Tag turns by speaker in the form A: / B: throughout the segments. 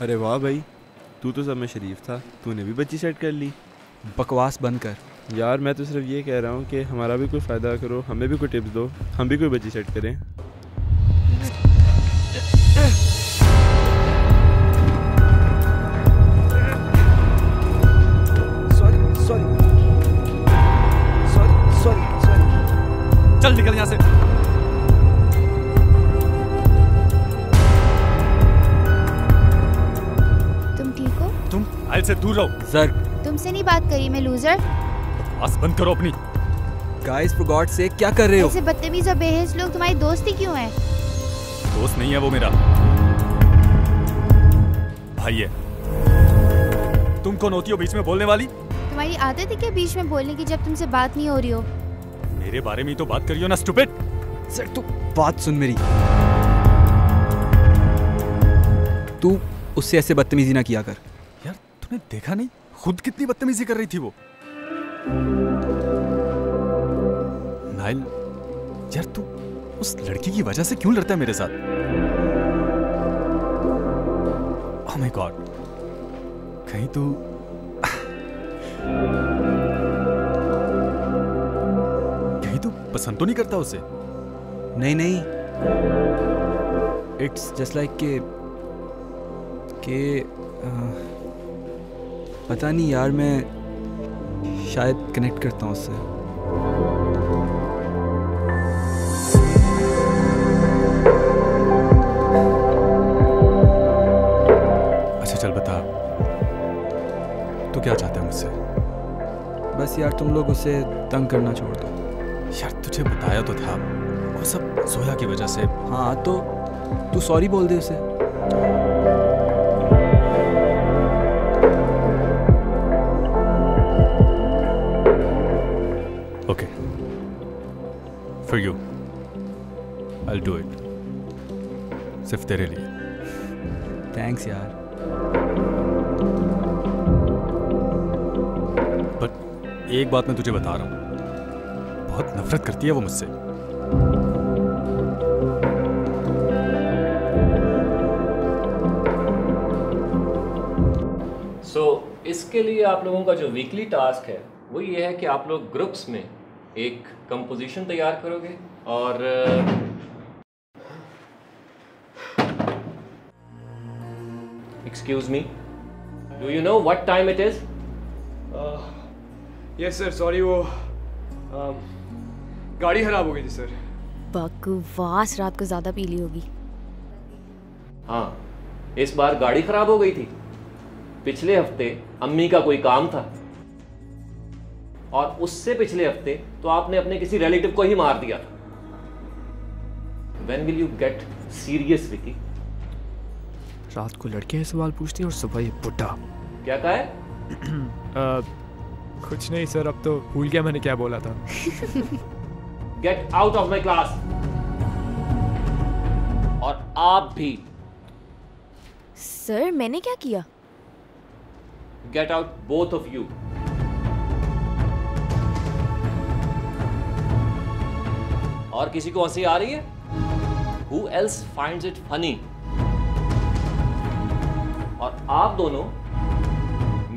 A: अरे वाह भाई, तू तो सब में शरीफ था, तूने भी बच्ची सेट कर ली।
B: बकवास बंद कर
A: यार, मैं तो सिर्फ ये कह रहा हूँ कि हमारा भी कोई फ़ायदा करो, हमें भी कोई टिप्स दो, हम भी कोई बच्ची सेट करें।
B: चल निकल यहाँ से।
C: तुम ठीक हो?
B: तुम आयल से दूर रहो। जर्क,
C: तुमसे नहीं बात करी मैं, लूजर।
B: बस बंद करो अपनी। गाइस फॉर गॉड से क्या कर रहे हो?
C: ऐसे बदतमीज और बेहिस लोग तुम्हारी दोस्ती क्यों है?
B: दोस्त नहीं है वो, मेरा भाई है। तुम कौन होती हो बीच में बोलने वाली?
C: तुम्हारी आदत है क्या बीच में बोलने की जब तुमसे बात नहीं हो रही हो?
B: मेरे बारे में ही तो बात करियो ना स्टूपिड। सर तू बात सुन मेरी। तू उससे ऐसे बदतमीजी ना किया कर। यार तूने देखा नहीं खुद कितनी बदतमीजी कर रही थी वो। नाइल यार, तू उस लड़की की वजह से क्यों लड़ता है मेरे साथ? ओह माय गॉड, कहीं तू पसंद तो नहीं करता उसे? नहीं नहीं, इट्स जस्ट लाइक के पता नहीं यार, मैं शायद कनेक्ट करता हूँ उससे। अच्छा चल बता, तू क्या चाहता है मुझसे? बस यार तुम लोग उसे तंग करना छोड़ दो। यार तुझे बताया तो था, वो सब जोया की वजह से। हाँ तो तू सॉरी बोल दे उसे। Okay, for you I will do it, सिर्फ तेरे लिए। थैंक्स यार। बट एक बात मैं तुझे बता रहा हूँ, बहुत नफरत करती है वो मुझसे।
D: इसके लिए आप लोगों का जो वीकली टास्क है वो ये है कि आप लोग ग्रुप्स में एक कंपोजिशन तैयार करोगे और excuse me, do you know what time it is?
E: Yes sir, sorry वो गाड़ी खराब हो गई थी सर।
C: बकवास, रात को ज्यादा पी ली होगी।
D: हाँ, इस बार गाड़ी खराब हो गई थी। पिछले हफ्ते अम्मी का कोई काम था और उससे पिछले हफ्ते तो आपने अपने किसी रिलेटिव को ही मार दिया था। When will you get serious, Vicky?
E: रात को लड़कियां सवाल पूछती हैं और सुबह ये बुड्ढा।
D: क्या कहा है?
E: कुछ नहीं सर, अब तो भूल गया मैंने क्या बोला था।
D: Get out of my class. और आप भी।
C: सर मैंने क्या किया?
D: Get out, both of you. और किसी को हंसी आ रही है? Who else finds it funny? और आप दोनों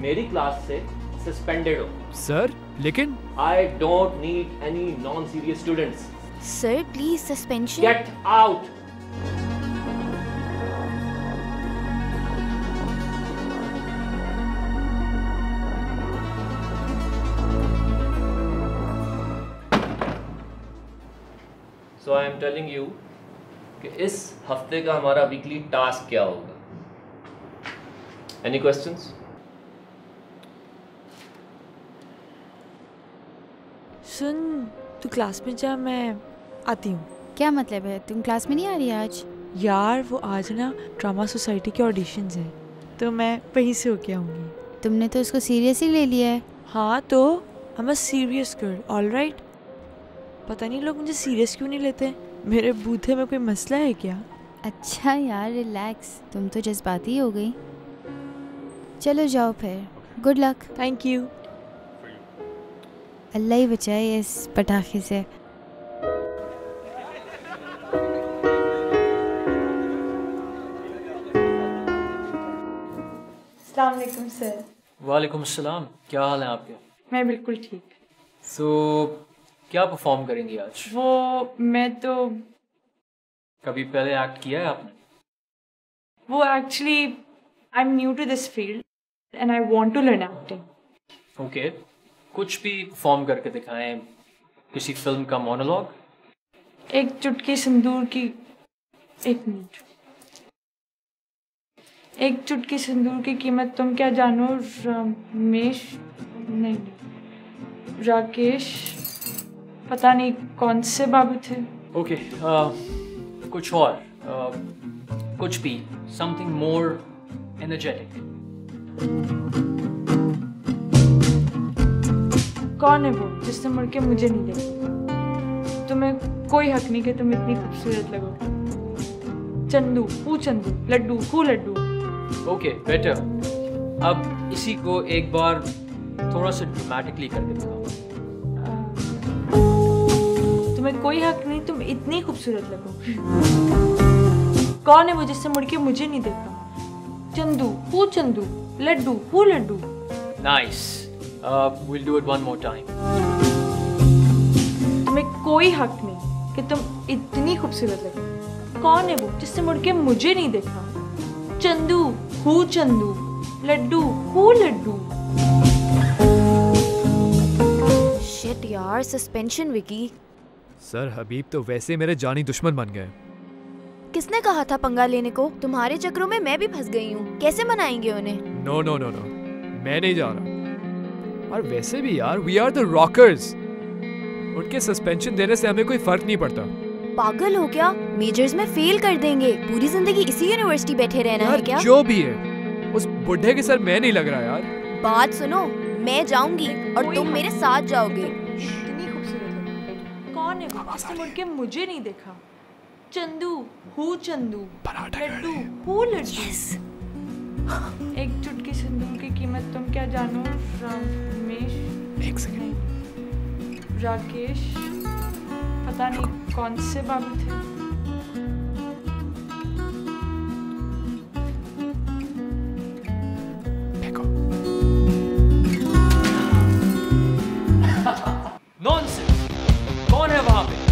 D: मेरी क्लास से सस्पेंडेड हो।
E: सर लेकिन
D: I don't need any non-serious students.
C: Sir please suspension.
D: Get out. So I am telling you कि इस हफ्ते का हमारा वीकली टास्क क्या होगा? Any questions?
F: सुन, तू क्लास में जा, मैं आती हूँ।
C: क्या मतलब है, तुम क्लास में नहीं आ रही आज?
F: यार वो आज ना ड्रामा सोसाइटी के ऑडिशंस हैं, तो मैं वहीं से होके आऊँगी।
C: तुमने तो इसको सीरियसली ले लिया है।
F: हाँ तो I am a serious girl, alright. पता नहीं लोग मुझे सीरियस क्यों नहीं लेते, मेरे बूथे में कोई मसला है क्या?
C: अच्छा यार रिलैक्स, तुम तो जज्बाती हो गई। चलो जाओ फिर, good luck.
F: Thank you.
C: Allah ही बचाए इस पटाखे से।
F: अस्सलाम वालेकुम सर।
G: वालेकुम अस्सलाम, क्या हाल है आपके?
F: मैं बिल्कुल ठीक।
G: सो क्या परफॉर्म करेंगी आज?
F: वो मैं तो
G: कभी पहले एक्ट किया है आपने?
F: वो actually I am new to this field and I want to learn acting.
G: Okay, कुछ भी परफॉर्म करके दिखाएं, किसी फिल्म का मोनोलॉग।
F: एक चुटकी सिंदूर की, एक मिनट। एक चुटकी सिंदूर की कीमत तुम क्या जानो, रमेश नहीं, राकेश, पता नहीं कौन से बाबू थे।
G: ओके, कुछ और, कुछ भी, समथिंग मोर एनर्जेटिक।
F: कौन है वो जिसने मुड़ के मुझे नहीं देखा? तुम्हें कोई हक नहीं कि तुम इतनी खूबसूरत लगो। चंदू हूँ चंदू, लड्डू हूँ लड्डू।
G: Okay, better. अब इसी को एक बार थोड़ा सा ड्रामेटिकली करके दिखाओ।
F: तुम्हें कोई हक नहीं, तुम इतनी खूबसूरत लगो। कौन है वो जिसने मुड़ के मुझे नहीं देखा? चंदू हूँ चंदू, लड्डू हूँ laddoo.
G: Nice, we'll do it one more time.
F: तुम्हें कोई हक नहीं कि तुम इतनी खूबसूरत लगो। कौन है वो जिसने मुड़ के मुझे नहीं देखा? चंदू हूँ चंदू, लड्डू हूँ लड्डू।
H: शिट यार, सस्पेंशन विकी।
B: सर हबीब तो वैसे मेरे जानी दुश्मन बन गए।
H: किसने कहा था पंगा लेने को? तुम्हारे चक्रों में मैं भी फंस गई हूँ। कैसे मनाएंगे उन्हें?
B: नो नो नो नो, मैं नहीं जा रहा। और वैसे भी यार, वी आर द रॉकर्स। उनके सस्पेंशन देने से हमें कोई फर्क नहीं पड़ता।
H: पागल हो क्या? मेजर्स में फेल कर देंगे। पूरी जिंदगी इसी यूनिवर्सिटी बैठे रहना है क्या?
B: जो भी है, उस बुढ़े के सर मैं नहीं लग रहा यार।
H: बात सुनो, मैं जाऊंगी और तुम मेरे साथ जाओगे।
F: इतनी खूबसूरत लगो। कौन है वो जिसने मुड़ के मुझे नहीं देखा? चंदू हूँ चंदू, लड्डू हूँ लड्डू। एक चुटकी सिंदूर की कीमत तुम क्या जानो, रमेश
B: एक सेकंड,
F: राकेश, पता नहीं कौन से बाबू थे।
G: नॉनसेंस, कौन है वहां पे?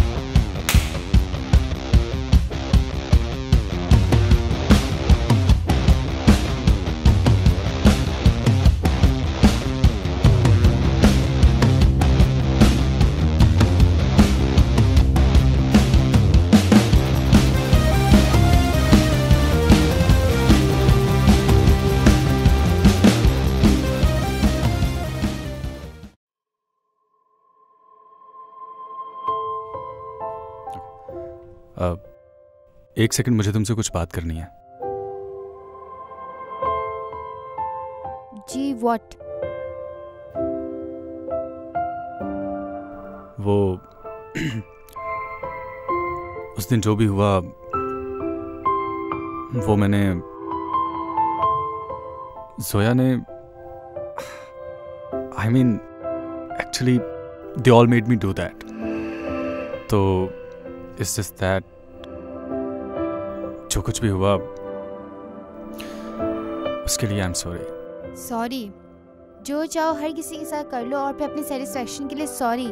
I: एक सेकंड, मुझे तुमसे कुछ बात करनी है।
C: जी व्हाट?
I: वो उस दिन जो भी हुआ, वो मैंने जोया ने, I mean actually they all made me do that. तो इट्स जस्ट दैट जो कुछ भी हुआ उसके लिए आई एम सॉरी।
C: सॉरी? जो चाहो हर किसी के साथ कर लो और फिर अपनी सेटिस्फैक्शन के लिए सॉरी।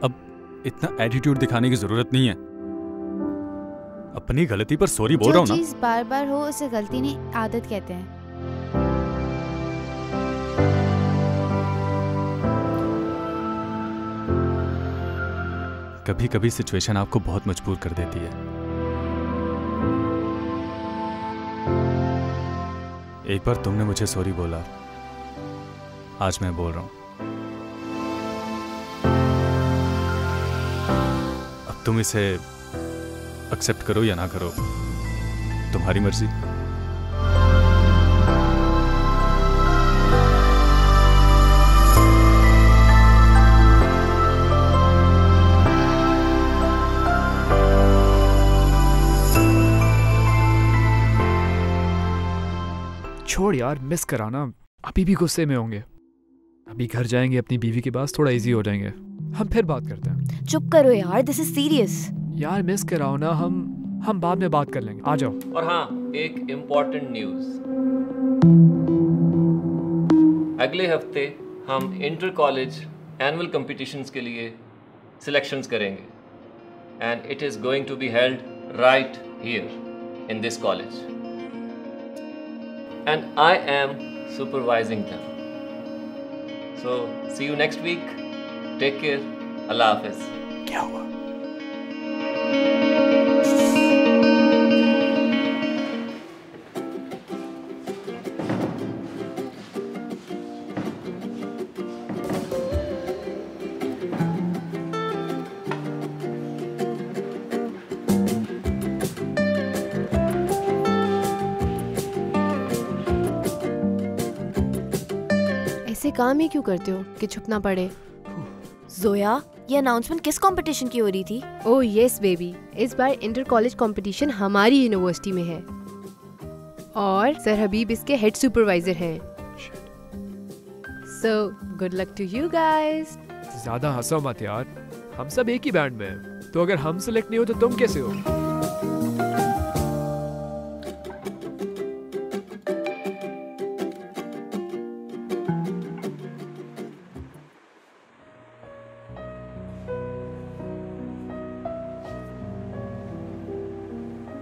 I: अब इतना एटीट्यूड दिखाने की जरूरत नहीं है। अपनी गलती पर सॉरी बोल रहा हूँ ना।
C: जो चीज बार बार हो उसे गलती नहीं, आदत कहते हैं।
I: कभी कभी सिचुएशन आपको बहुत मजबूर कर देती है। एक बार तुमने मुझे सॉरी बोला, आज मैं बोल रहा हूं। अब तुम इसे एक्सेप्ट करो या ना करो, तुम्हारी मर्जी।
B: छोड़ यार, मिस कराना। अभी भी गुस्से में होंगे। अभी घर जाएंगे, अपनी बीवी के पास, थोड़ा इजी हो जाएंगे। हम फिर बात करते हैं।
H: चुप करो यार, दिस इज सीरियस।
B: यार मिस कराओ ना, हम
E: हम बाद में बात कर लेंगे, आ जाओ।
D: और हाँ, एक इम्पॉर्टेंट न्यूज़, अगले हफ्ते हम इंटर कॉलेज एनुअल कॉम्पिटिशन्स के लिए सिलेक्शंस करेंगे and it is going to be held right here in this college and I am supervising them. So see you next week, take care, Allah हाफिज़।
E: क्या हुआ?
J: ऐसे काम ही क्यों करते हो कि छुपना पड़े?
H: जोया, ये अनाउंसमेंट किस कंपटीशन की हो रही थी?
J: ओह यस बेबी, इस बार इंटर कॉलेज कंपटीशन हमारी यूनिवर्सिटी में है और सर हबीब इसके हेड सुपरवाइजर हैं। So good luck to you guys.
E: ज्यादा हंसो मत यार, हम सब एक ही बैंड में हैं, तो अगर हम सिलेक्ट नहीं हो तो तुम कैसे हो?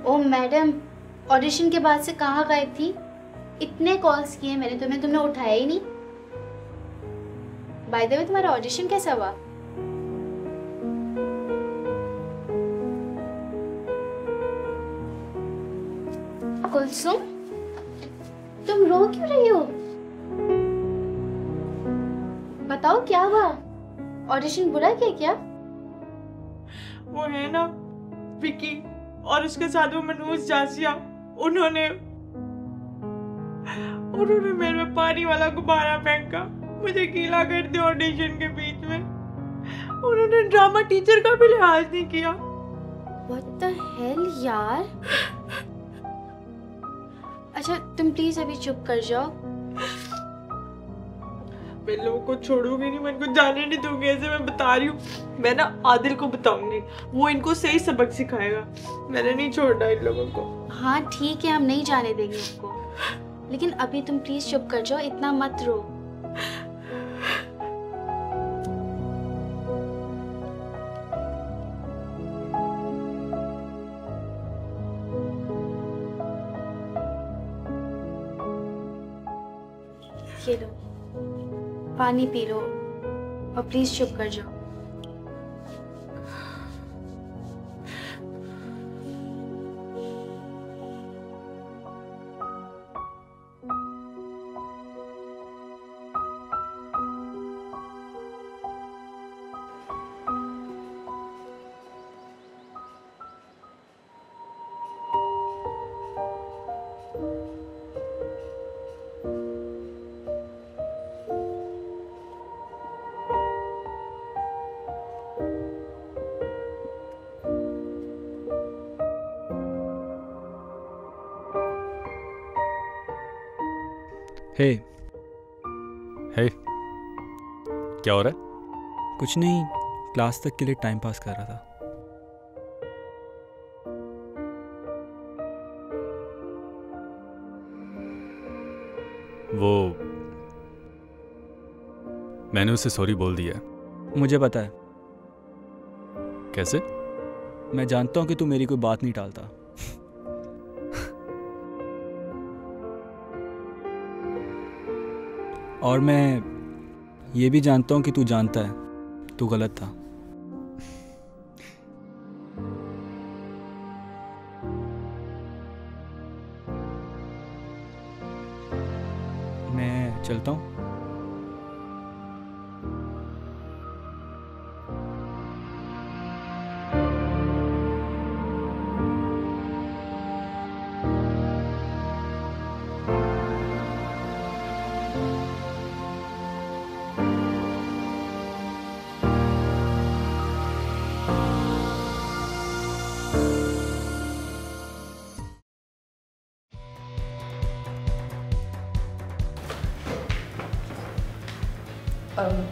C: ओ मैडम, ऑडिशन के बाद से कहाँ गायब थी? इतने कॉल्स किए मैंने तुम्हें, तुमने उठाया ही नहीं। बाय द वे, तुम्हारा ऑडिशन कैसा हुआ? कुलसुम, तुम रो क्यों रही हो? बताओ क्या हुआ? ऑडिशन बुरा किया क्या?
F: वो है ना विकी और उसके साथ वो मनोज जासिया, उन्होंने मेरे में पानी वाला गुब्बारा फेंका, मुझे गीला कर दिया ऑडिशन के बीच में। उन्होंने ड्रामा टीचर का भी लिहाज नहीं किया।
C: What the hell यार? अच्छा तुम प्लीज अभी चुप कर जाओ।
F: मैं लोगों को छोड़ूंगी नहीं, मैं इनको जाने नहीं दूंगी, ऐसे मैं बता रही हूँ। मैं ना आदिल को बताऊंगी, वो इनको सही सबक सिखाएगा। मैंने नहीं छोड़ना इन लोगों को।
C: हाँ ठीक है, हम नहीं जाने देंगे उनको, लेकिन अभी तुम प्लीज चुप कर जाओ, इतना मत रो। ये लो पानी पी लो और प्लीज चुप कर जाओ।
B: हे
I: हे क्या हो रहा है?
B: कुछ नहीं, क्लास तक के लिए टाइम पास कर रहा था।
I: वो मैंने उसे सॉरी बोल दिया है।
B: मुझे पता है।
I: कैसे?
B: मैं जानता हूँ कि तू मेरी कोई बात नहीं टालता। और मैं ये भी जानता हूँ कि तू जानता है तू गलत था। मैं चलता हूँ।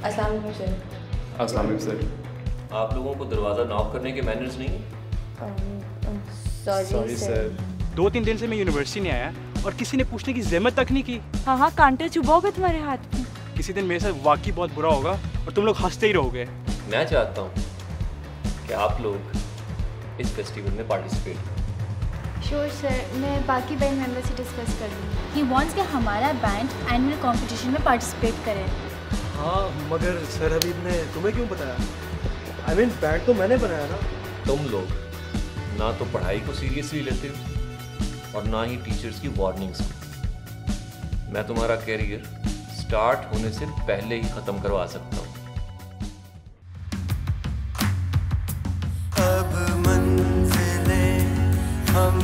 F: अस्सलाम वालेकुम सर।
A: अस्सलाम वालेकुम सर।
D: आप लोगों को दरवाज़ा नॉक करने के मैनर्स नहीं?
C: Sorry sir.
B: 2-3 दिन से मैं यूनिवर्सिटी नहीं आया और किसी ने पूछने की जहमत तक नहीं की।
F: हाँ हाँ, कांटे चुभा होगा तुम्हारे हाथ में।
B: किसी दिन मेरे साथ वाकई बहुत बुरा होगा और तुम लोग हंसते ही रहोगे।
D: मैं चाहता हूँ कि आप लोग इस फेस्टिवल में पार्टिसिपेट करें।
C: श्योर सर, मैं बाकी बैंड मेंबर से डिस्कस कर लूँगी। ही वांट्स कि हमारा बैंड एनुअल कंपटीशन में पार्टिसिपेट करे।
K: हाँ, मगर सर हबीब ने तुम्हें क्यों बताया? I mean, बैंड तो मैंने बनाया ना।
D: तुम लोग ना तो पढ़ाई को सीरियसली लेते हो और ना ही टीचर्स की वार्निंग्स को। मैं तुम्हारा कैरियर स्टार्ट होने से पहले ही खत्म करवा सकता हूँ।
L: अब मंजिलें हम